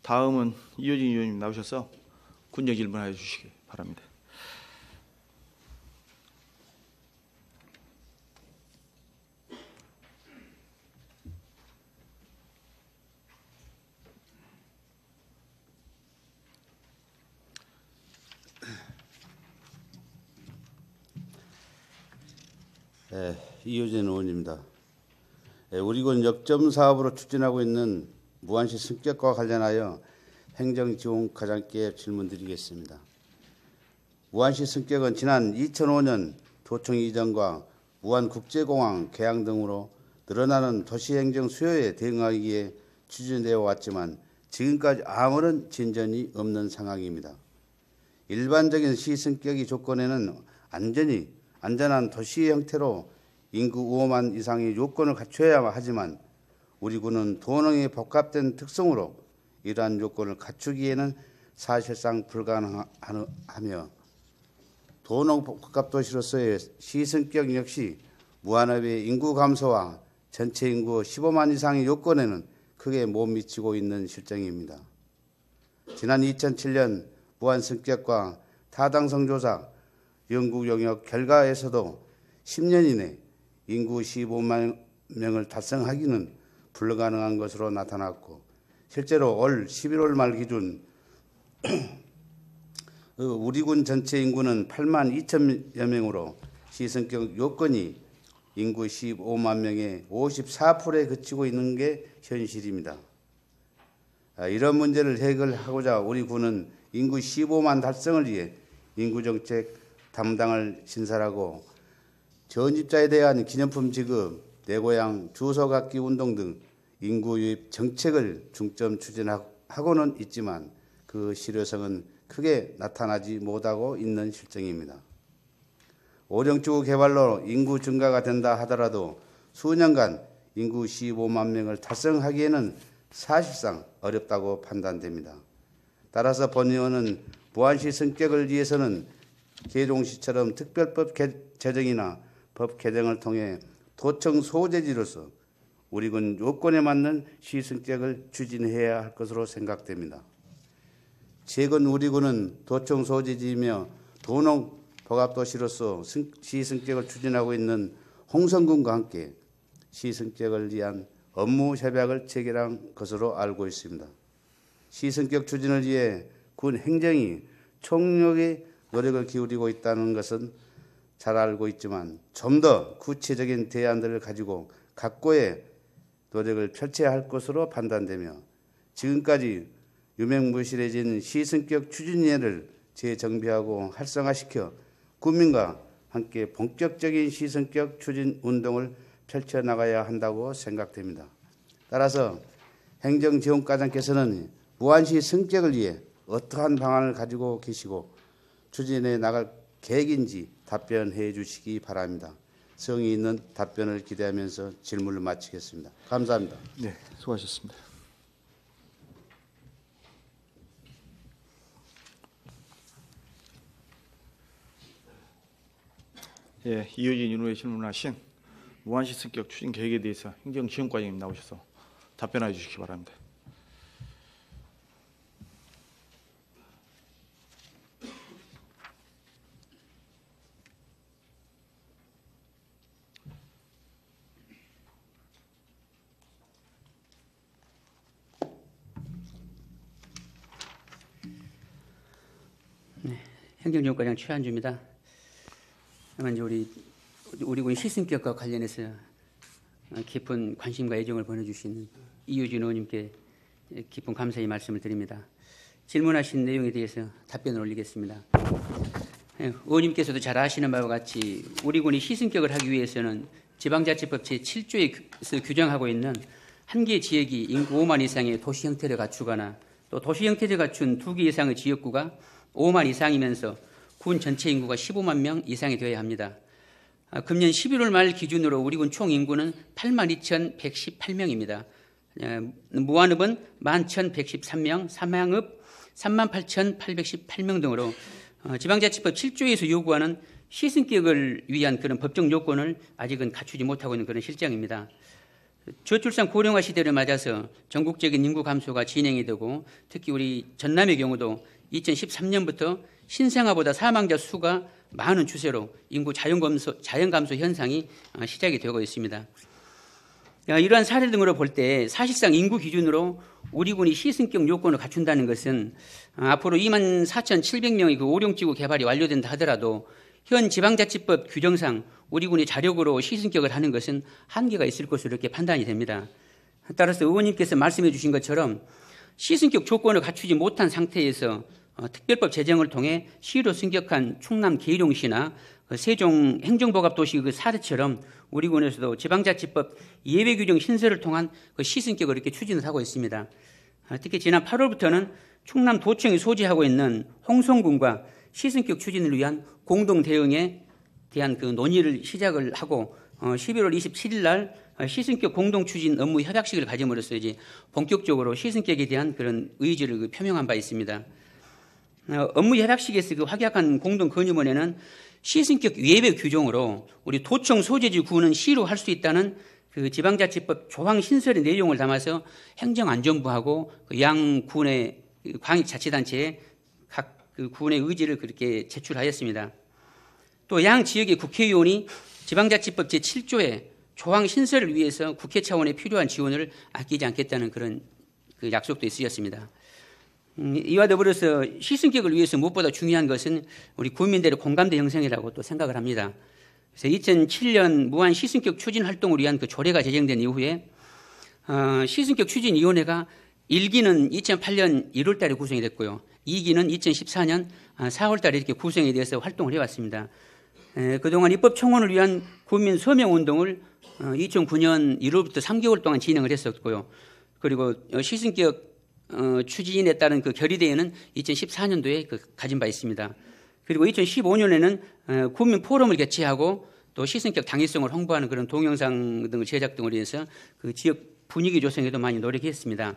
다음은 이효진 의원님 나오셔서 군역 질문해 주시기 바랍니다. 이효진 의원입니다. 우리 군 역점 사업으로 추진하고 있는 무안시 승격과 관련하여 행정지원과장께 질문드리겠습니다. 무안시 승격은 지난 2005년 도청 이전과 무안국제공항 개항 등으로 늘어나는 도시행정 수요에 대응하기 위해 추진되어 왔지만 지금까지 아무런 진전이 없는 상황입니다. 일반적인 시승격의 조건에는 안전한 도시 형태로 인구 5만 이상의 요건을 갖춰야 하지만 우리 군은 도농의 복합된 특성으로 이러한 요건을 갖추기에는 사실상 불가능하며 도농 복합도시로서의 시승격 역시 무한업의 인구 감소와 전체 인구 15만 이상의 요건에는 크게 못 미치고 있는 실정입니다. 지난 2007년 무한 승격과 타당성 조사 연구 영역 결과에서도 10년 이내 인구 15만 명을 달성하기는 불가능한 것으로 나타났고 실제로 올 11월 말 기준 우리 군 전체 인구는 8만 2천여 명으로 시승격 요건이 인구 15만 명의 54%에 그치고 있는 게 현실입니다. 이런 문제를 해결하고자 우리 군은 인구 15만 달성을 위해 인구정책 담당을 신설하고 전입자에 대한 기념품 지급, 내고향 주소 갖기 운동 등 인구 유입 정책을 중점 추진하고는 있지만 그 실효성은 크게 나타나지 못하고 있는 실정입니다. 오령주 개발로 인구 증가가 된다 하더라도 수년간 인구 15만 명을 달성하기에는 사실상 어렵다고 판단됩니다. 따라서 본 의원은 무안시 승격을 위해서는 계룡시처럼 특별법 제정이나 법 개정을 통해 도청 소재지로서 우리 군 요건에 맞는 시승격을 추진해야 할 것으로 생각됩니다. 최근 우리 군은 도청 소재지이며 도농 복합도시로서 시승격을 추진하고 있는 홍성군과 함께 시승격을 위한 업무 협약을 체결한 것으로 알고 있습니다. 시승격 추진을 위해 군 행정이 총력의 노력을 기울이고 있다는 것은 잘 알고 있지만 좀 더 구체적인 대안들을 가지고 각고의 노력을 펼쳐야 할 것으로 판단되며 지금까지 유명무실해진 시승격 추진위를 재정비하고 활성화시켜 국민과 함께 본격적인 시승격 추진 운동을 펼쳐나가야 한다고 생각됩니다. 따라서 행정지원과장께서는 무안시 승격을 위해 어떠한 방안을 가지고 계시고 추진해 나갈 계획인지 답변해 주시기 바랍니다. 성의 있는 답변을 기대하면서 질문을 마치겠습니다. 감사합니다. 네, 수고하셨습니다. 예, 이효진 의원의 질문하신 무안시 승격 추진 계획에 대해서 행정지원과장님 나오셔서 답변해 주시기 바랍니다. 네, 행정지원과장 최한주입니다. 먼저 우리 군 시승격과 관련해서 깊은 관심과 애정을 보내주신 이효진 의원님께 깊은 감사의 말씀을 드립니다. 질문하신 내용에 대해서 답변을 올리겠습니다. 의원님께서도 잘 아시는 바와 같이 우리 군이 시승격을 하기 위해서는 지방자치법 제7조에서 규정하고 있는 한 개 지역이 인구 5만 이상의 도시 형태를 갖추거나 또 도시 형태를 갖춘 2개 이상의 지역구가 5만 이상이면서 군 전체 인구가 15만 명 이상이 되어야 합니다. 금년 11월 말 기준으로 우리 군 총 인구는 8만 2,118명입니다. 무한읍은 11,113명, 삼양읍 38,818명 등으로 지방자치법 7조에서 요구하는 시승격을 위한 그런 법적 요건을 아직은 갖추지 못하고 있는 그런 실정입니다. 저출산 고령화 시대를 맞아서 전국적인 인구 감소가 진행이 되고 특히 우리 전남의 경우도 2013년부터 신생아보다 사망자 수가 많은 추세로 인구 자연 감소 현상이 시작이 되고 있습니다. 이러한 사례 등으로 볼 때 사실상 인구 기준으로 우리 군이 시승격 요건을 갖춘다는 것은 앞으로 24,700명의 그 오령지구 개발이 완료된다 하더라도 현 지방자치법 규정상 우리 군이 자력으로 시승격을 하는 것은 한계가 있을 것으로 이렇게 판단이 됩니다. 따라서 의원님께서 말씀해 주신 것처럼 시승격 조건을 갖추지 못한 상태에서 특별법 제정을 통해 시로 승격한 충남 계룡시나 세종 행정복합도시 그 사례처럼 우리 군에서도 지방자치법 예외규정 신설을 통한 그 시승격을 이렇게 추진을 하고 있습니다. 특히 지난 8월부터는 충남 도청이 소지하고 있는 홍성군과 시승격 추진을 위한 공동 대응에 대한 그 논의를 시작을 하고 11월 27일 날 시승격 공동 추진 업무 협약식을 가짐으로써 이제 본격적으로 시승격에 대한 그런 의지를 그 표명한 바 있습니다. 업무 협약식에서 그 확약한 공동 건의문에는 시승격 예외 규정으로 우리 도청 소재지 구는 시로 할 수 있다는 그 지방자치법 조항 신설의 내용을 담아서 행정안전부하고 그 양 군의 광역자치단체에 각 그 군의 의지를 그렇게 제출하였습니다. 또 양 지역의 국회의원이 지방자치법 제7조의 조항 신설을 위해서 국회 차원의 필요한 지원을 아끼지 않겠다는 그런 그 약속도 있으셨습니다. 이와 더불어서 시승격을 위해서 무엇보다 중요한 것은 우리 국민들의 공감대 형성이라고 또 생각을 합니다. 그래서 2007년 무한 시승격 추진 활동을 위한 그 조례가 제정된 이후에 시승격 추진위원회가 1기는 2008년 1월 달에 구성이 됐고요. 2기는 2014년 4월 달에 이렇게 구성이 되어서 활동을 해왔습니다. 그동안 입법 청원을 위한 국민 서명 운동을 2009년 1월부터 3개월 동안 진행을 했었고요. 그리고 시승격 추진에 따른 그 결의대회는 2014년도에 가진 바 있습니다. 그리고 2015년에는 국민 포럼을 개최하고 또 시승격 당위성을 홍보하는 그런 동영상 등을 제작 등으로 해서 그 지역 분위기 조성에도 많이 노력했습니다.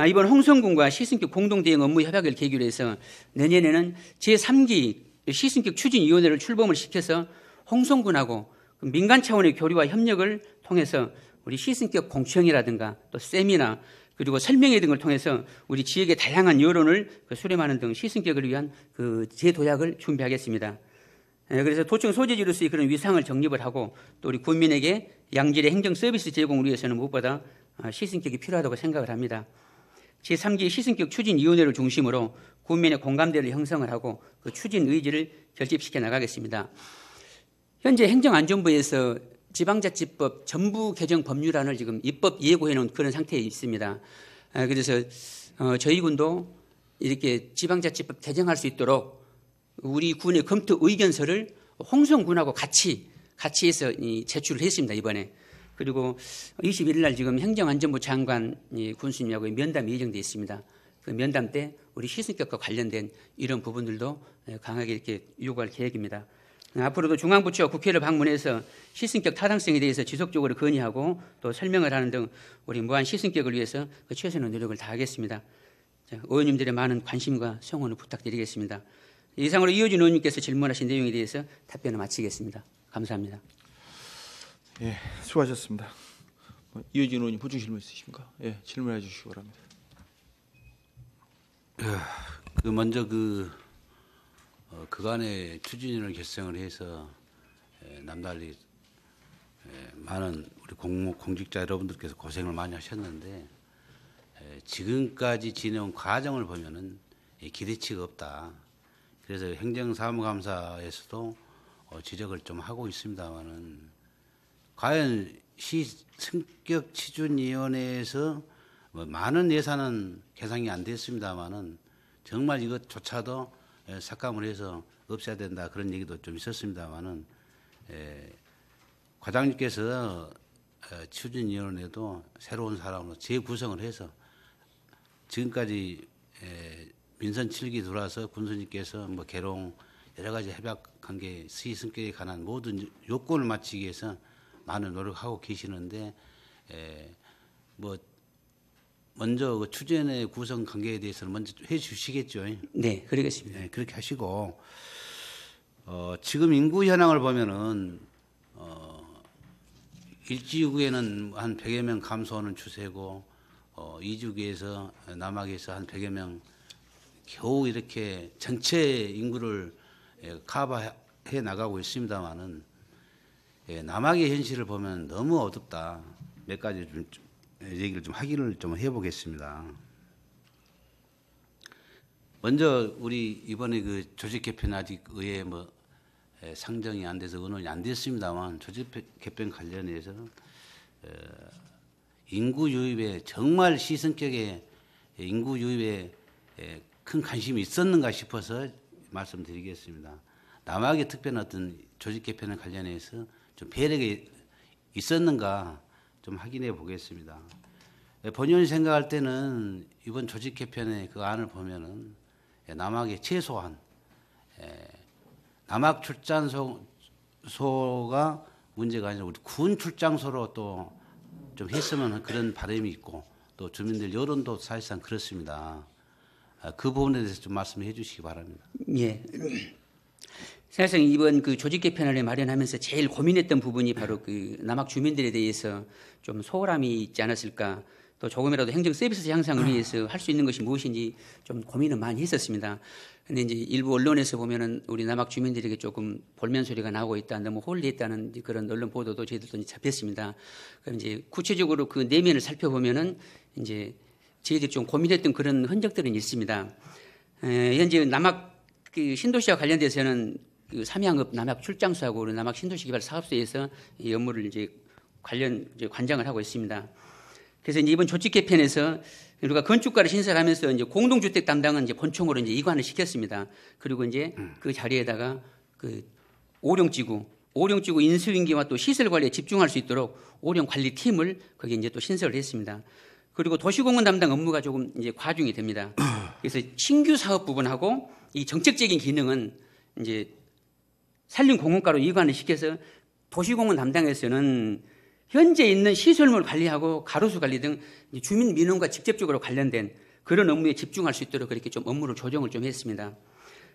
이번 홍성군과 시승격 공동대응 업무 협약을 계기로 해서 내년에는 제3기 시승격 추진위원회를 출범을 시켜서 홍성군하고 민간 차원의 교류와 협력을 통해서 우리 시승격 공청회라든가 또 세미나 그리고 설명회 등을 통해서 우리 지역의 다양한 여론을 수렴하는 등 시승격을 위한 그 제도약을 준비하겠습니다. 그래서 도청 소재지로서의 그런 위상을 정립을 하고 또 우리 국민에게 양질의 행정 서비스 제공을 위해서는 무엇보다 시승격이 필요하다고 생각을 합니다. 제3기 시승격 추진위원회를 중심으로 국민의 공감대를 형성을 하고 그 추진 의지를 결집시켜 나가겠습니다. 현재 행정안전부에서 지방자치법 전부 개정 법률안을 지금 입법 예고해 놓은 그런 상태에 있습니다. 그래서 저희 군도 이렇게 지방자치법 개정할 수 있도록 우리 군의 검토 의견서를 홍성군하고 같이 해서 제출을 했습니다, 이번에. 그리고 21일 날 지금 행정안전부 장관 군수님하고 면담이 예정되어 있습니다. 그 면담 때 우리 시승격과 관련된 이런 부분들도 강하게 이렇게 요구할 계획입니다. 앞으로도 중앙부처와 국회를 방문해서 시승격 타당성에 대해서 지속적으로 건의하고 또 설명을 하는 등 우리 무한 시승격을 위해서 그 최선의 노력을 다하겠습니다. 의원님들의 많은 관심과 성원을 부탁드리겠습니다. 이상으로 이호준 의원님께서 질문하신 내용에 대해서 답변을 마치겠습니다. 감사합니다. 예, 수고하셨습니다. 이호준 의원님 보충 질문 있으십니까? 예, 질문해 주시기 바랍니다. 먼저 그간의 추진위원회를 결성을 해서 남달리 많은 우리 공직자 여러분들께서 고생을 많이 하셨는데 지금까지 지내온 과정을 보면은 기대치가 없다. 그래서 행정사무감사에서도 지적을 좀 하고 있습니다만은 과연 시승격 추진위원회에서 많은 예산은 계산이 안 됐습니다만은 정말 이것조차도 삭감을 해서 없애야 된다 그런 얘기도 좀 있었습니다만은 과장님께서 추진위원회도 새로운 사람으로 재구성을 해서 지금까지 민선 7기 들어와서 군수님께서 뭐 개롱 여러 가지 협약 관계 시승격에 관한 모든 요건을 맞추기 위해서 많은 노력하고 계시는데 뭐 먼저 그 추진의 구성 관계에 대해서는 먼저 해주시겠죠. 네, 그러겠습니다. 네, 그렇게 하시고 지금 인구 현황을 보면은 1지구에는 한 100여 명 감소하는 추세고 2지구에서 남학에서 한 100여 명 겨우 이렇게 전체 인구를 커버해 나가고 있습니다만은 남학의 현실을 보면 너무 어둡다. 몇 가지 좀 얘기를 좀 확인을 좀 해보겠습니다. 먼저 우리 이번에 그 조직 개편 아직 의회 뭐 상정이 안 돼서 의논이 안 됐습니다만 조직 개편 관련해서 인구 유입에 정말 시성격의 인구 유입에 큰 관심이 있었는가 싶어서 말씀드리겠습니다. 남학의 특별한 어떤 조직 개편에 관련해서 좀 배려가 있었는가 좀 확인해 보겠습니다. 본연이 생각할 때는 이번 조직 개편의 그 안을 보면은 남학의 최소한 남학 출장소가 문제가 아니라 우리 군 출장소로 또 좀 했으면 그런 바람이 있고 또 주민들 여론도 사실상 그렇습니다. 그 부분에 대해서 좀 말씀해 주시기 바랍니다. 예. 사실상 이번 그 조직 개편을 마련하면서 제일 고민했던 부분이 바로 그 남학 주민들에 대해서 좀 소홀함이 있지 않았을까, 또 조금이라도 행정 서비스 향상을 위해서 할 수 있는 것이 무엇인지 좀 고민을 많이 했었습니다. 근데 이제 일부 언론에서 보면은 우리 남학 주민들에게 조금 볼멘 소리가 나오고 있다, 너무 홀리했다는 그런 언론 보도도 저희들도 잡혔습니다. 그럼 이제 구체적으로 그 내면을 살펴보면은 이제 저희들이 좀 고민했던 그런 흔적들은 있습니다. 현재 남학 그 신도시와 관련돼서는 그 삼양읍 남학 출장소하고 남학 신도시 개발 사업소에서 이 업무를 이제 관장을 하고 있습니다. 그래서 이제 이번 조직 개편에서 우리가 건축가를 신설하면서 이제 공동주택 담당은 이제 본청으로 이제 이관을 시켰습니다. 그리고 이제 그 자리에다가 그 오령지구 인수인계와 또 시설 관리에 집중할 수 있도록 오령 관리팀을 거기에 이제 또 신설을 했습니다. 그리고 도시공원 담당 업무가 조금 이제 과중이 됩니다. 그래서 신규 사업 부분하고 이 정책적인 기능은 이제 산림공원과로 이관을 시켜서 도시공원 담당에서는 현재 있는 시설물 관리하고 가로수 관리 등 주민 민원과 직접적으로 관련된 그런 업무에 집중할 수 있도록 그렇게 좀 업무를 조정을 좀 했습니다.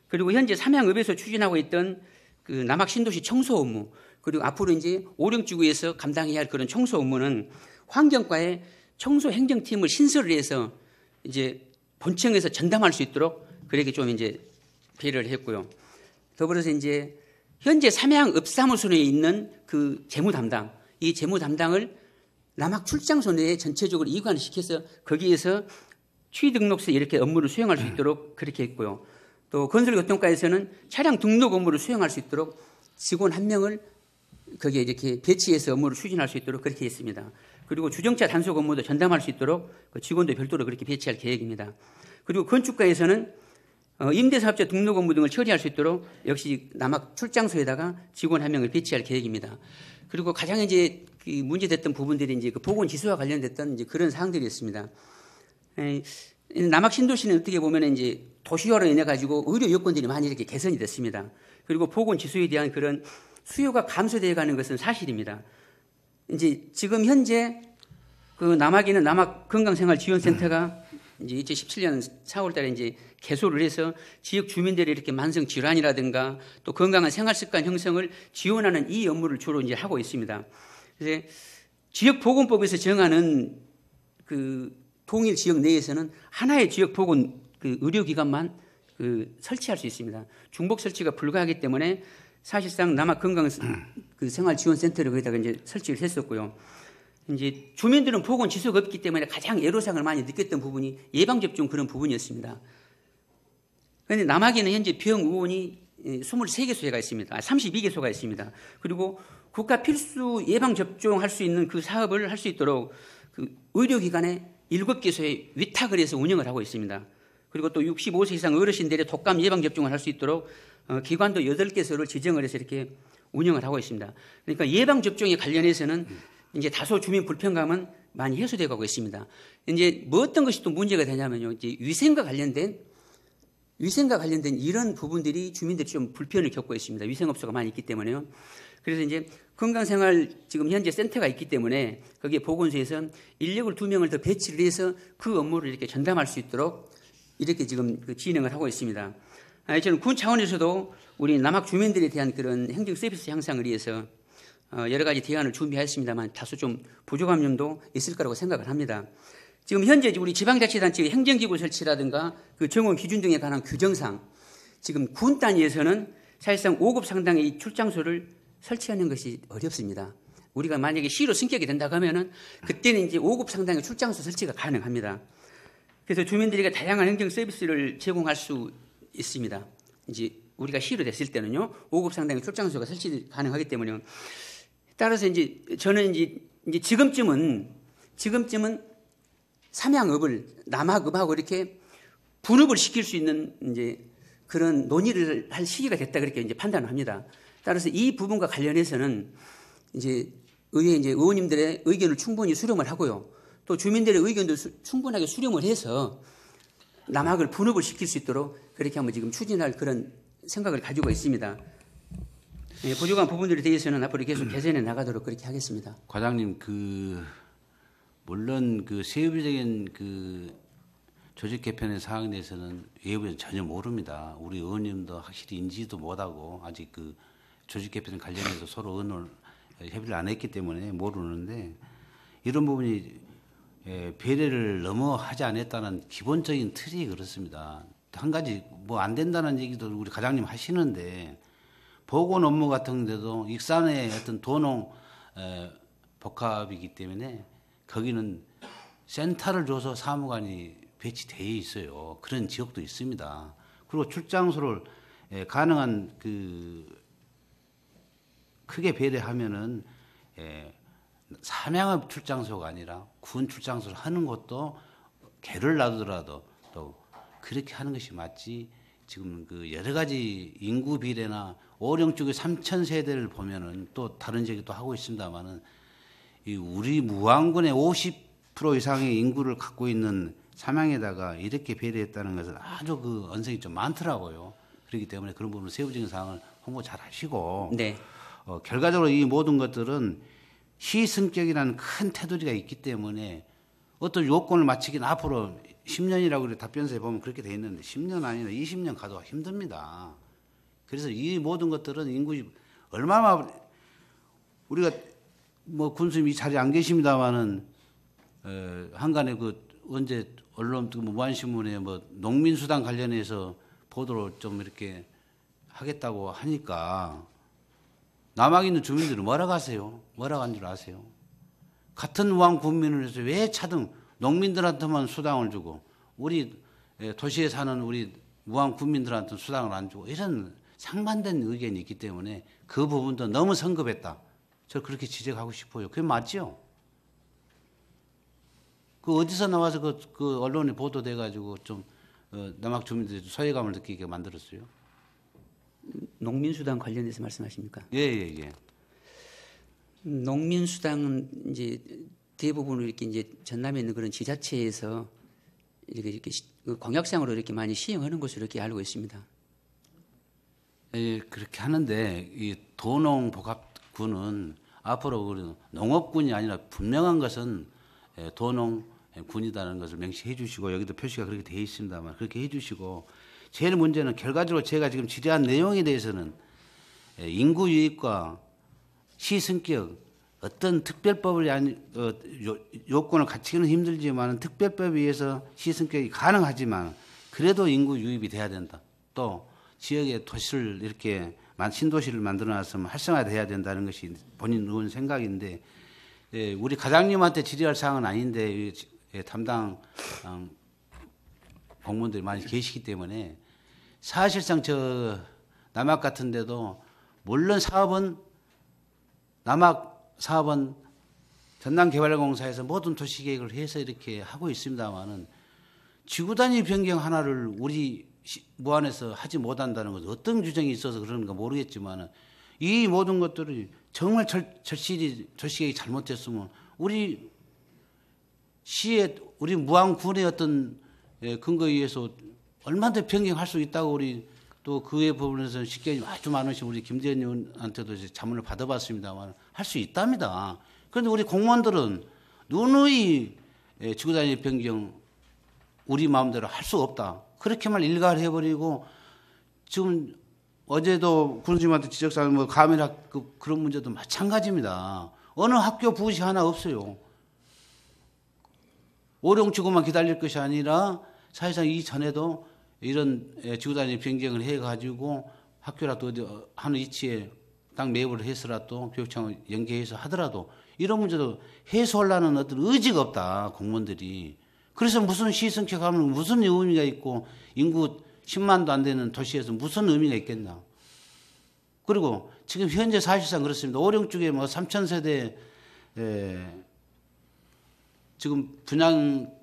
그리고 현재 삼양읍에서 추진하고 있던 그 남학 신도시 청소 업무, 그리고 앞으로 이제 오령지구에서 감당해야 할 그런 청소 업무는 환경과의 청소 행정팀을 신설을 해서 이제 본청에서 전담할 수 있도록 그렇게 좀 이제 배려를 했고요. 더불어서 이제 현재 삼양읍 사무소에 있는 그 재무 담당, 이 재무 담당을 남학 출장소 내에 전체적으로 이관을 시켜서 거기에서 취등록소에 이렇게 업무를 수행할 수 있도록 그렇게 했고요. 또 건설교통과에서는 차량 등록 업무를 수행할 수 있도록 직원 1명을 거기에 이렇게 배치해서 업무를 추진할 수 있도록 그렇게 했습니다. 그리고 주정차 단속 업무도 전담할 수 있도록 그 직원도 별도로 그렇게 배치할 계획입니다. 그리고 건축과에서는 임대사업자 등록 업무 등을 처리할 수 있도록 역시 남학 출장소에다가 직원 1명을 배치할 계획입니다. 그리고 가장 이제 문제됐던 부분들이 이제 그 보건지수와 관련됐던 이제 그런 사항들이었습니다. 남학 신도시는 어떻게 보면 이제 도시화로 인해 가지고 의료 여건들이 많이 이렇게 개선이 됐습니다. 그리고 보건지수에 대한 그런 수요가 감소되어 가는 것은 사실입니다. 이제 지금 현재 그 남학에는 남학 건강생활지원센터가 이제 2017년 4월 달에 이제 개소를 해서 지역 주민들의 이렇게 만성 질환이라든가 또 건강한 생활 습관 형성을 지원하는 이 업무를 주로 이제 하고 있습니다. 그래서 지역보건법에서 정하는 그 동일 지역 내에서는 하나의 지역보건 그 의료기관만 그 설치할 수 있습니다. 중복 설치가 불가하기 때문에 사실상 남학 건강 그 생활지원센터를 거기다가 이제 설치를 했었고요. 이제 주민들은 보건 지수가 없기 때문에 가장 애로사항을 많이 느꼈던 부분이 예방접종 그런 부분이었습니다. 그런데 남학에는 현재 병 의원이 23개소가 있습니다. 32개소가 있습니다. 그리고 국가 필수 예방접종할 수 있는 그 사업을 할 수 있도록 그 의료기관에 7개소에 위탁을 해서 운영을 하고 있습니다. 그리고 또 65세 이상 어르신들의 독감 예방접종을 할 수 있도록 기관도 8개소를 지정을 해서 이렇게 운영을 하고 있습니다. 그러니까 예방접종에 관련해서는 이제 다소 주민 불편감은 많이 해소되어 가고 있습니다. 이제 뭐 어떤 것이 또 문제가 되냐면요. 이제 위생과 관련된 이런 부분들이 주민들이 좀 불편을 겪고 있습니다. 위생업소가 많이 있기 때문에요. 그래서 이제 건강생활 지금 현재 센터가 있기 때문에 거기에 보건소에서 인력을 2명을 더 배치를 해서 그 업무를 이렇게 전담할 수 있도록 이렇게 지금 그 진행을 하고 있습니다. 저는 군 차원에서도 우리 남학 주민들에 대한 그런 행정 서비스 향상을 위해서 여러 가지 대안을 준비했습니다만 다소 좀 부족한 점도 있을 거라고 생각을 합니다. 지금 현재 우리 지방자치단체의 행정기구 설치라든가 그 정원 기준 등에 관한 규정상 지금 군 단위에서는 사실상 5급 상당의 이 출장소를 설치하는 것이 어렵습니다. 우리가 만약에 시로 승격이 된다고 하면은 그때는 이제 5급 상당의 출장소 설치가 가능합니다. 그래서 주민들에게 다양한 행정 서비스를 제공할 수 있습니다. 이제 우리가 시로 됐을 때는요, 5급 상당의 출장소가 설치 가능하기 때문에요. 따라서 이제 저는 이제 지금쯤은 삼양읍을 남학읍하고 이렇게 분업을 시킬 수 있는 이제 그런 논의를 할 시기가 됐다 그렇게 이제 판단합니다. 따라서 이 부분과 관련해서는 이제 의회 이제 의원님들의 의견을 충분히 수렴을 하고요. 또 주민들의 의견도 충분하게 수렴을 해서 남학을 분업을 시킬 수 있도록 그렇게 한번 지금 추진할 그런 생각을 가지고 있습니다. 예, 부족한 부분들에 대해서는 앞으로 계속 개선해 나가도록 그렇게 하겠습니다. 과장님, 물론 세부적인 조직 개편의 사항에 대해서는 외부에서 전혀 모릅니다. 우리 의원님도 확실히 인지도 못하고 아직 조직 개편 관련해서 서로 협의를 안 했기 때문에 모르는데 이런 부분이 배려를 너무 하지 않았다는 기본적인 틀이 그렇습니다. 한 가지 안 된다는 얘기도 우리 과장님 하시는데 보건 업무 같은 데도 익산의 어떤 도농 복합이기 때문에 거기는 센터를 줘서 사무관이 배치되어 있어요. 그런 지역도 있습니다. 그리고 출장소를 가능한 크게 배려하면은 삼양읍 출장소가 아니라 군 출장소를 하는 것도 개를 놔두더라도 또 그렇게 하는 것이 맞지. 지금 여러 가지 인구 비례나 오령 쪽의 3천 세대를 보면은 또 다른 얘기도 하고 있습니다만은 우리 무안군의 50% 이상의 인구를 갖고 있는 삼양에다가 이렇게 배려했다는 것은 아주 언성이 좀 많더라고요. 그렇기 때문에 그런 부분 세부적인 사항을 홍보 잘 하시고 네. 결과적으로 이 모든 것들은 시승격이라는 큰 테두리가 있기 때문에 어떤 요건을 맞추기는 앞으로 10년이라고 답변서에 보면 그렇게 돼 있는데 10년 아니라 20년 가도 힘듭니다. 그래서 이 모든 것들은 인구 얼마나 우리가 군수님 이 자리에 안 계십니다만은 한간에 언제 언론 무한신문에 농민수당 관련해서 보도를 좀 이렇게 하겠다고 하니까 남학에 있는 주민들은 뭐라고 하세요? 뭐라고 한 줄 아세요? 같은 무안 군민을 해서 왜 차등 농민들한테만 수당을 주고 우리 도시에 사는 우리 무안 군민들한테는 수당을 안 주고 이런 상반된 의견이 있기 때문에 그 부분도 너무 성급했다. 저 그렇게 지적하고 싶어요. 그게 맞죠? 어디서 나와서 언론에 보도돼 가지고 좀 남학 주민들이 소외감을 느끼게 만들었어요? 농민수당 관련해서 말씀하십니까? 예. 농민수당은 이제 대부분 이렇게 이제 전남에 있는 그런 지자체에서 이렇게 공약상으로 이렇게 많이 시행하는 것으로 이렇게 알고 있습니다. 예, 그렇게 하는데 이 도농복합군은 앞으로 농업군이 아니라 분명한 것은 도농군이라는 것을 명시해 주시고 여기도 표시가 그렇게 되어 있습니다만 그렇게 해 주시고 제일 문제는 결과적으로 제가 지금 질의한 내용에 대해서는 인구 유입과 시승격 어떤 특별법을 요건을 갖추기는 힘들지만 특별법에 의해서 시승격이 가능하지만 그래도 인구 유입이 돼야 된다. 또 지역의 도시를 이렇게 신도시를 만들어놨으면 활성화돼야 된다는 것이 본인 의원 생각인데 우리 과장님한테 질의할 사항은 아닌데 담당 공무원들이 많이 계시기 때문에 사실상 남학 같은 데도 물론 남학 사업은 전남개발공사에서 모든 도시계획을 해서 이렇게 하고 있습니다만은 지구단위 변경 하나를 우리 무안에서 하지 못한다는 것은 어떤 규정이 있어서 그러는가 모르겠지만은 이 모든 것들이 정말 절실히 도시계획이 잘못됐으면 우리 시에 우리 무안군의 어떤 근거에 의해서 얼마든지 변경할 수 있다고 우리 또 그의 부분에서 쉽게 아주 많으신 우리 김재현 의원한테도 자문을 받아봤습니다만 할 수 있답니다. 그런데 우리 공무원들은 누누이 지구단위 변경 우리 마음대로 할 수 없다. 그렇게만 일괄해버리고 지금 어제도 군수님한테 지적사항 뭐 가밀학급 그런 문제도 마찬가지입니다. 어느 학교 부시 하나 없어요. 오룡치고만 기다릴 것이 아니라 사실상 이전에도 이런 지구단위 변경을 해가지고 학교라도 어디 하는 위치에 딱 매입을 해서라도 교육청을 연계해서 하더라도 이런 문제도 해소하려는 어떤 의지가 없다, 공무원들이. 그래서 무슨 시승격 하면 무슨 의미가 있고 인구 10만도 안 되는 도시에서 무슨 의미가 있겠나. 그리고 지금 현재 사실상 그렇습니다. 오령 쪽에 뭐 3,000세대 지금 분양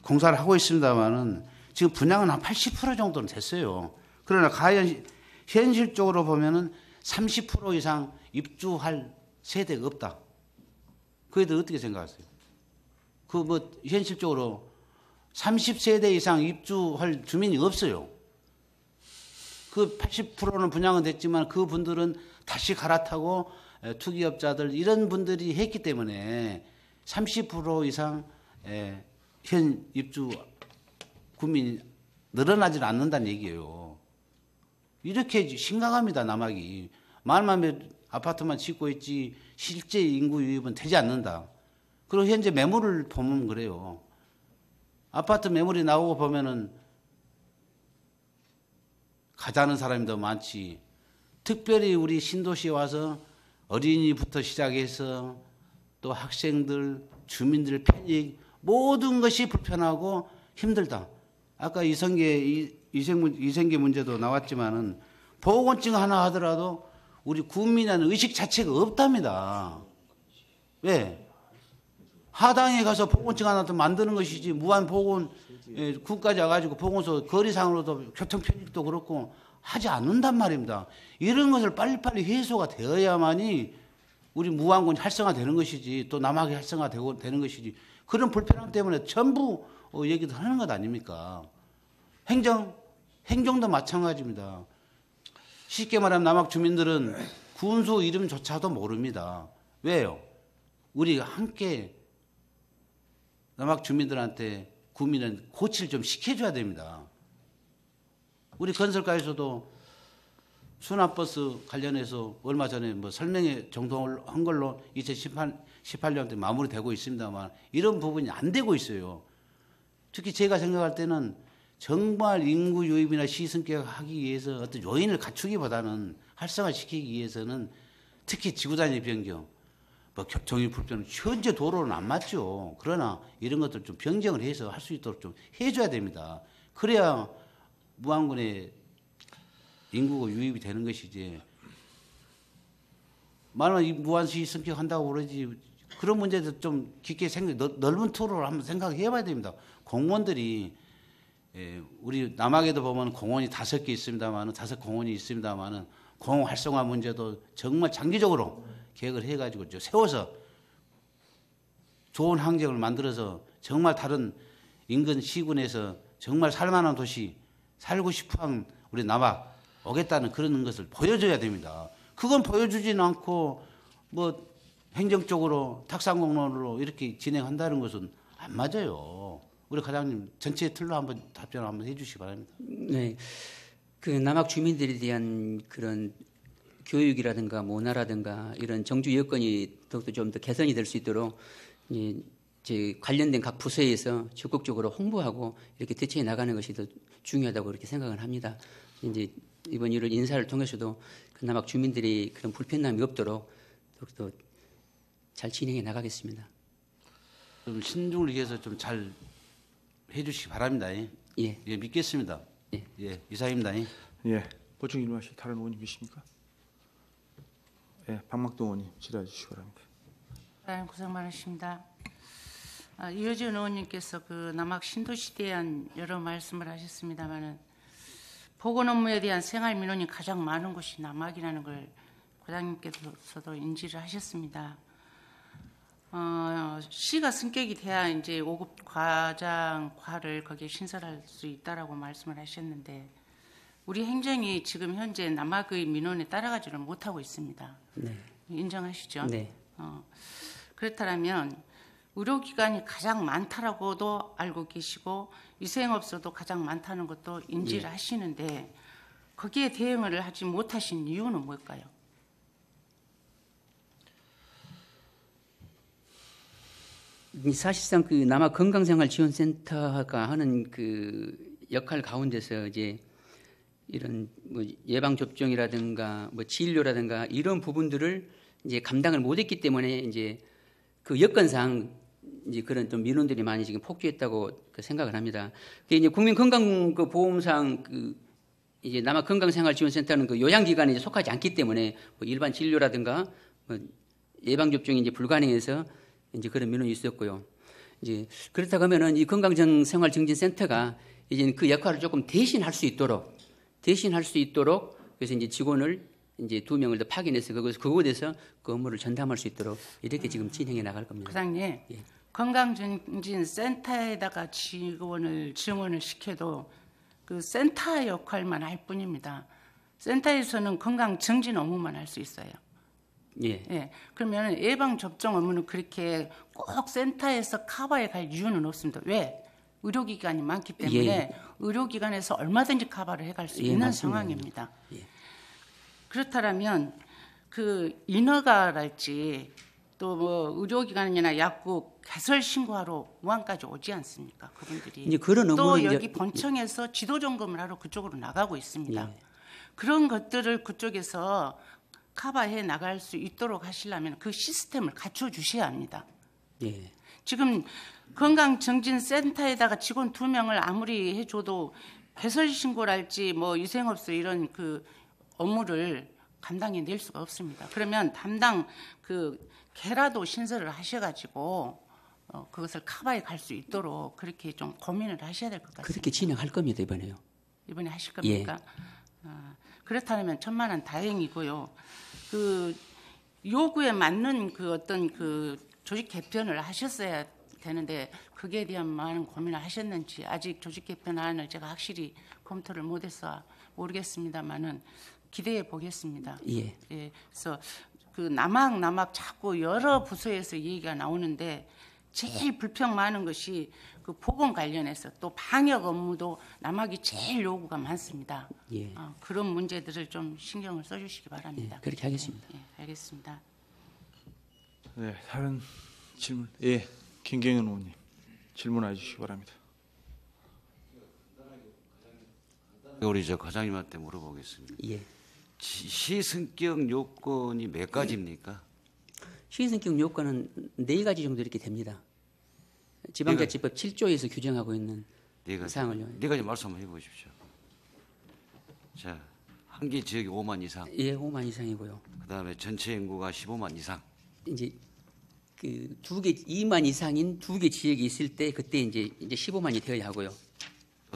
공사를 하고 있습니다만은 지금 분양은 한 80% 정도는 됐어요. 그러나 과연 현실적으로 보면은 30% 이상 입주할 세대가 없다. 그에 대해 어떻게 생각하세요? 그 뭐 현실적으로 30세대 이상 입주할 주민이 없어요. 그 80%는 분양은 됐지만 그 분들은 다시 갈아타고 투기업자들 이런 분들이 했기 때문에 30% 이상 현 입주 국민이 늘어나질 않는다는 얘기예요. 이렇게 심각합니다, 남학이. 말만 아파트만 짓고 있지 실제 인구 유입은 되지 않는다. 그리고 현재 매물을 보면 그래요. 아파트 매물이 나오고 보면은 가자는 사람이 더 많지. 특별히 우리 신도시에 와서 어린이부터 시작해서 또 학생들, 주민들 편익 모든 것이 불편하고 힘들다. 아까 이생계 문제도 나왔지만은 보건증 하나 하더라도 우리 국민이라는 의식 자체가 없답니다. 왜? 하당에 가서 보건증 하나 더 만드는 것이지 무한 보건 국까지 와가지고 보건소 거리상으로도 교통 편익도 그렇고 하지 않는단 말입니다. 이런 것을 빨리빨리 해소가 되어야만이 우리 무안군이 활성화되는 것이지 또 남학이 활성화되고 되는 것이지 그런 불편함 때문에 전부 얘기도 하는 것 아닙니까? 행정도 마찬가지입니다. 쉽게 말하면 남학 주민들은 군수 이름조차도 모릅니다. 왜요? 우리 함께 남학 주민들한테 국민은 고치를 좀 시켜줘야 됩니다. 우리 건설가에서도 수납버스 관련해서 얼마 전에 뭐 설명회 정도를 한 걸로 2018년 때 마무리되고 있습니다만 이런 부분이 안 되고 있어요. 특히 제가 생각할 때는 정말 인구 유입이나 시승격 하기 위해서 어떤 요인을 갖추기보다는 활성화시키기 위해서는 특히 지구단위 변경, 뭐 교통이 불편, 현재 도로는 안 맞죠. 그러나 이런 것들 좀 변경을 해서 할 수 있도록 좀 해줘야 됩니다. 그래야 무안군의 인구가 유입이 되는 것이지. 말만 이 무안시 성격한다고 그러지 그런 문제도 좀 깊게 넓은 토로를 한번 생각해 봐야 됩니다. 공무원들이 우리 남학에도 보면 공원이 5개 있습니다만은 5공원이 있습니다만은 공원 활성화 문제도 정말 장기적으로 계획을 해가지고 세워서 좋은 환경을 만들어서 정말 다른 인근 시군에서 정말 살만한 도시 살고 싶어하는 우리 남학 오겠다는 그런 것을 보여줘야 됩니다. 그건 보여주지는 않고 뭐 행정적으로 탁상공론으로 이렇게 진행한다는 것은 안 맞아요. 우리 과장님 전체 틀로 한번 답변을 한번 해주시기 바랍니다. 네, 그 남학 주민들에 대한 그런 교육이라든가 문화라든가 이런 정주 여건이 더욱더 좀 더 개선이 될 수 있도록 이제 관련된 각 부서에서 적극적으로 홍보하고 이렇게 대처해 나가는 것이 더 중요하다고 그렇게 생각을 합니다. 이제 이번 1월 인사를 통해서도 그 남학 주민들이 그런 불편함이 없도록 더욱더 잘 진행해 나가겠습니다. 좀 신중을 위해서 좀 잘 해주시기 바랍니다. 예. 예, 믿겠습니다. 예. 예, 이사입니다. 예, 보충 질문하실 다른 의원님 계십니까? 예, 박막동 의원님 질의해 주시기 바랍니다. 고생 많으십니다. 이효진 의원님께서 그 남학 신도시에 대한 여러 말씀을 하셨습니다만은 보건 업무에 대한 생활 민원이 가장 많은 곳이 남학이라는 걸 과장님께서도 인지를 하셨습니다. 시가 승격이 돼야 이제 5급 과장과를 거기에 신설할 수 있다라고 말씀을 하셨는데 우리 행정이 지금 현재 남학의 민원에 따라가지를 못하고 있습니다. 네. 인정하시죠? 네. 그렇다면 의료기관이 가장 많다라고도 알고 계시고 위생업소도 가장 많다는 것도 인지를 하시는데 거기에 대응을 하지 못하신 이유는 뭘까요? 사실상 그 남아 건강생활지원센터가 하는 그 역할 가운데서 이제 이런 뭐 예방 접종이라든가 뭐 진료라든가 이런 부분들을 이제 감당을 못했기 때문에 이제 그 여건상 이제 그런 좀 민원들이 많이 지금 폭주했다고 그 생각을 합니다. 그게 이제 국민건강보험상 그 이제 남아 건강생활지원센터는 그 요양기관에 속하지 않기 때문에 뭐 일반 진료라든가 뭐 예방 접종이 이제 불가능해서 이제 그런 민원이 있었고요. 이제 그렇다고 하면은 이 건강생활증진센터가 이제 그 역할을 조금 대신할 수 있도록 그래서 이제 직원을 이제 2명을 더 파견해서 그거에 대해서 그 업무를 전담할 수 있도록 이렇게 지금 진행해 나갈 겁니다. 부장님, 예. 건강증진센터에다가 증원을 시켜도 그 센터 역할만 할 뿐입니다. 센터에서는 건강증진 업무만 할 수 있어요. 예. 예. 그러면 예방 접종 업무는 그렇게 꼭 센터에서 커버해 갈 이유는 없습니다. 왜? 의료기관이 많기 때문에 예. 의료기관에서 얼마든지 커버를 해갈 수 예, 있는 맞습니다. 상황입니다. 예. 그렇다면 그 인허가랄지 또 뭐 의료기관이나 약국 개설 신고하러 무안까지 오지 않습니까? 그분들이 이제 그런 또 업무는 여기 이제- 본청에서 지도 점검을 하러 그쪽으로 나가고 있습니다. 예. 그런 것들을 그쪽에서 커버해 나갈 수 있도록 하시려면 그 시스템을 갖춰 주셔야 합니다. 예. 지금 건강증진센터에다가 직원 2명을 아무리 해줘도 배설 신고랄지 뭐 위생업소 이런 그 업무를 감당해 낼 수가 없습니다. 그러면 담당 그 개라도 신설을 하셔가지고 그것을 커버해 갈 수 있도록 그렇게 좀 고민을 하셔야 될 것 같습니다. 그렇게 진행할 겁니다 이번에요. 이번에 하실 겁니까? 그렇다면 천만한 다행이고요. 그 요구에 맞는 그 어떤 그 조직 개편을 하셨어야 되는데 그게 대한 많은 고민을 하셨는지 아직 조직 개편안을 제가 확실히 검토를 못해서 모르겠습니다만은 기대해 보겠습니다. 예. 예, 그래서 그 남학 자꾸 여러 부서에서 얘기가 나오는데 제일 불평 많은 것이 그 보건 관련해서 또 방역 업무도 남학이 제일 요구가 많습니다. 예. 그런 문제들을 좀 신경을 써주시기 바랍니다. 예, 그렇게 하겠습니다. 예, 알겠습니다. 네, 다른 질문. 예, 김경현 의원님 질문해 주시기 바랍니다. 우리 저 과장님한테 물어보겠습니다. 예. 시승격 요건이 몇 가지입니까? 시승격 요건은 4가지 정도 이렇게 됩니다. 지방자치법 7조에서 규정하고 있는 네 가지. 사항을요. 네 가지 말씀 한번 해보십시오. 자, 한 개 지역이 5만 이상. 예, 5만 이상이고요. 그다음에 전체 인구가 15만 이상. 이제 그 2개 2만 이상인 2개 지역이 있을 때 그때 이제 15만이 되어야 하고요.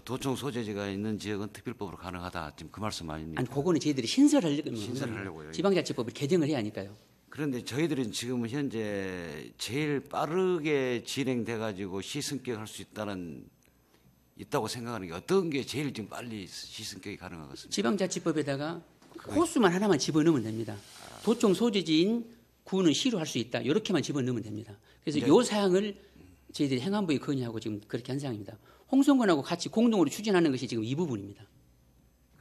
도청 소재지가 있는 지역은 특별법으로 가능하다. 지금 그 말씀 아닙니까? 아니 그거는 저희들이 신설하려면 신설하려고요. 지방자치법을 개정을 해야 하니까요. 그런데 저희들은 지금 현재 제일 빠르게 진행돼 가지고 시승격 할 수 있다고 생각하는 게 어떤 게 제일 지금 빨리 시승격이 가능하겠습니까? 지방자치법에다가 호수만 하나만 집어넣으면 됩니다. 도청 소재지인 구는 시로 할 수 있다. 이렇게만 집어넣으면 됩니다. 그래서 네. 이 사항을 저희들이 행안부에 건의하고 지금 그렇게 한 상황입니다. 홍성군하고 같이 공동으로 추진하는 것이 지금 이 부분입니다.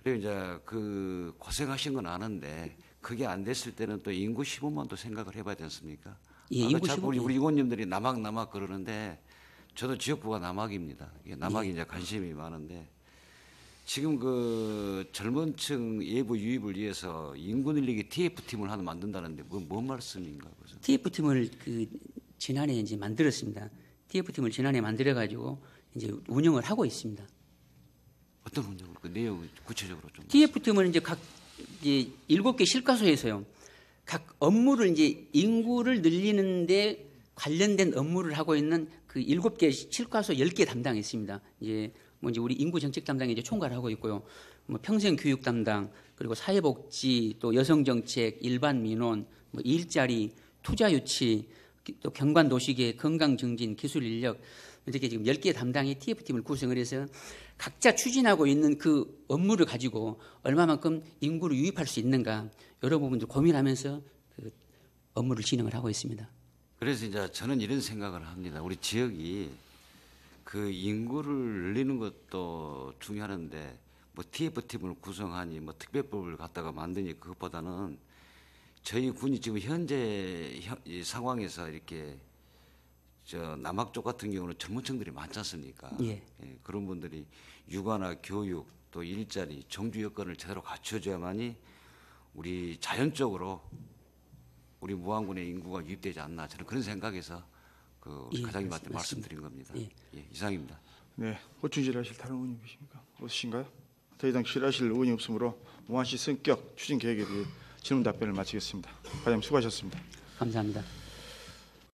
그리고 이제 그 고생하신 건 아는데 그게 안 됐을 때는 또 인구 15만도 생각을 해봐야 되지 않습니까? 예, 아까 인구 자꾸 15만. 우리 의원님들이 남학 그러는데 저도 지역구가 남학입니다. 이게 남학이 이제 관심이 많은데 지금 그 젊은층 예부 유입을 위해서 인구 늘리기 TF팀을 하나 만든다는데 뭔 말씀인가? 그래서 TF팀을 그 지난해 이제 만들었습니다. TF팀을 지난해 만들어 가지고 이제 운영을 하고 있습니다. 어떤 문제고 그 내용 구체적으로 좀. TF팀은 이제 각 이제 7개 실과소에서요. 각 업무를 이제 인구를 늘리는데 관련된 업무를 하고 있는 그 7개 실과소 10개 담당했습니다. 이제 뭐 이제 우리 인구 정책 담당이 이제 총괄을 하고 있고요. 뭐 평생 교육 담당, 그리고 사회복지, 또 여성 정책, 일반 민원, 뭐 일자리, 투자 유치, 또 경관 도시계, 건강 증진, 기술 인력 이렇게 지금 10개 담당의 TF팀을 구성을 해서 각자 추진하고 있는 그 업무를 가지고 얼마만큼 인구를 유입할 수 있는가 여러 부분들 고민하면서 그 업무를 진행을 하고 있습니다. 그래서 이제 저는 이런 생각을 합니다. 우리 지역이 그 인구를 늘리는 것도 중요한데 뭐 TF팀을 구성하니 뭐 특별법을 갖다가 만드니 그것보다는 저희 군이 지금 현재 이 상황에서 이렇게 저 남학 쪽 같은 경우는 젊은층들이 많지 않습니까? 예. 예, 그런 분들이 육아나 교육 또 일자리 정주 여건을 제대로 갖춰줘야만이 우리 자연적으로 우리 무안군의 인구가 유입되지 않나 저는 그런 생각에서 그 우리 예, 과장님한테 맞습니다. 말씀드린 겁니다. 예. 예, 이상입니다. 네, 호출 질의하실 다른 의원님 계십니까? 없으신가요? 더 이상 질의하실 의원이 없으므로 무한시 성격 추진 계획에 대해 질문 답변을 마치겠습니다. 과장님 수고하셨습니다. 감사합니다.